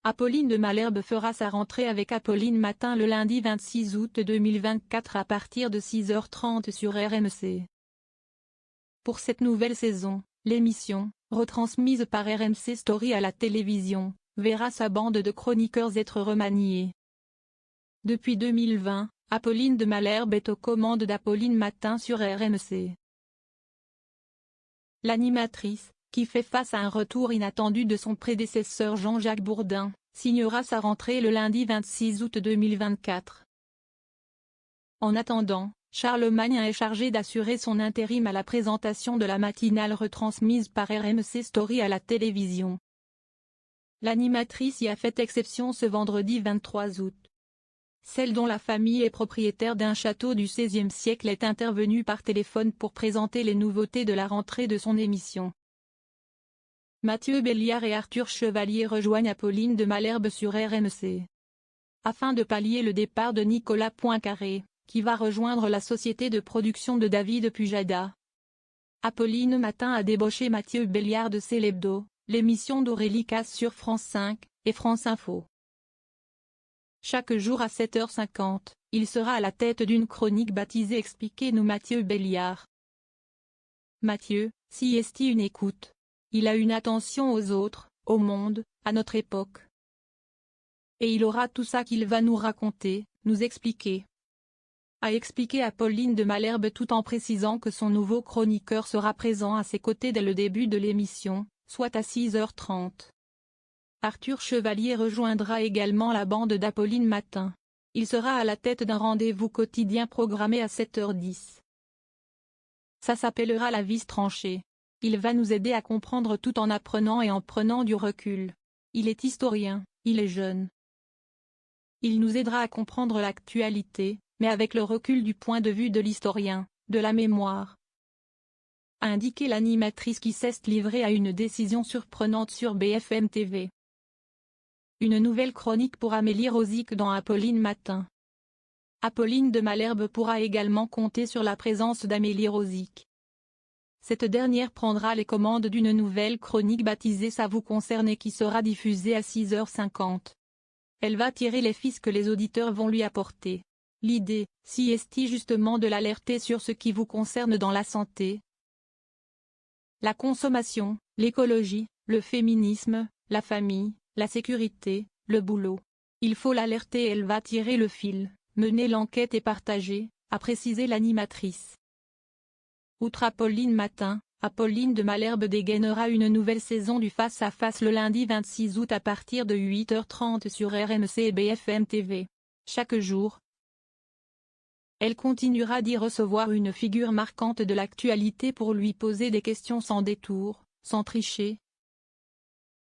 Apolline de Malherbe fera sa rentrée avec Apolline Matin le lundi 26 août 2024 à partir de 6h30 sur RMC. Pour cette nouvelle saison, l'émission, retransmise par RMC Story à la télévision, verra sa bande de chroniqueurs être remaniée. Depuis 2020, Apolline de Malherbe est aux commandes d'Apolline Matin sur RMC. L'animatrice, qui fait face à un retour inattendu de son prédécesseur Jean-Jacques Bourdin, signera sa rentrée le lundi 26 août 2024. En attendant, Charlemagne est chargé d'assurer son intérim à la présentation de la matinale retransmise par RMC Story à la télévision. L'animatrice y a fait exception ce vendredi 23 août. Celle dont la famille est propriétaire d'un château du XVIe siècle est intervenue par téléphone pour présenter les nouveautés de la rentrée de son émission. Mathieu Belliard et Arthur Chevalier rejoignent Apolline de Malherbe sur RMC. Afin de pallier le départ de Nicolas Poincaré, qui va rejoindre la société de production de David Pujada, Apolline Matin a débauché Mathieu Belliard de C'est l'Hebdo, l'émission d'Aurélie Casse sur France 5 et France Info. Chaque jour à 7h50, il sera à la tête d'une chronique baptisée Expliquez-nous Mathieu Belliard. Mathieu, si est une écoute. Il a une attention aux autres, au monde, à notre époque. Et il aura tout ça qu'il va nous raconter, nous expliquer. A expliqué Apolline de Malherbe tout en précisant que son nouveau chroniqueur sera présent à ses côtés dès le début de l'émission, soit à 6h30. Arthur Chevalier rejoindra également la bande d'Apolline Matin. Il sera à la tête d'un rendez-vous quotidien programmé à 7h10. Ça s'appellera La vis tranchée. Il va nous aider à comprendre tout en apprenant et en prenant du recul. Il est historien, il est jeune. Il nous aidera à comprendre l'actualité, mais avec le recul du point de vue de l'historien, de la mémoire. A indiqué l'animatrice qui s'est livrée à une décision surprenante sur BFM TV. Une nouvelle chronique pour Amélie Rosic dans Apolline Matin. Apolline de Malherbe pourra également compter sur la présence d'Amélie Rosic. Cette dernière prendra les commandes d'une nouvelle chronique baptisée Ça vous concerne et qui sera diffusée à 6h50. Elle va tirer les fils que les auditeurs vont lui apporter. L'idée, si est justement de l'alerter sur ce qui vous concerne dans la santé, la consommation, l'écologie, le féminisme, la famille, la sécurité, le boulot. Il faut l'alerter et elle va tirer le fil, mener l'enquête et partager, a précisé l'animatrice. Outre Apolline Matin, Apolline de Malherbe dégainera une nouvelle saison du face-à-face le lundi 26 août à partir de 8h30 sur RMC et BFM TV. Chaque jour, elle continuera d'y recevoir une figure marquante de l'actualité pour lui poser des questions sans détour, sans tricher.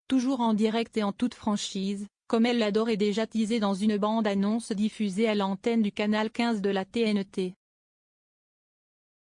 Toujours en direct et en toute franchise, comme elle l'adore et déjà teasé dans une bande-annonce diffusée à l'antenne du canal 15 de la TNT.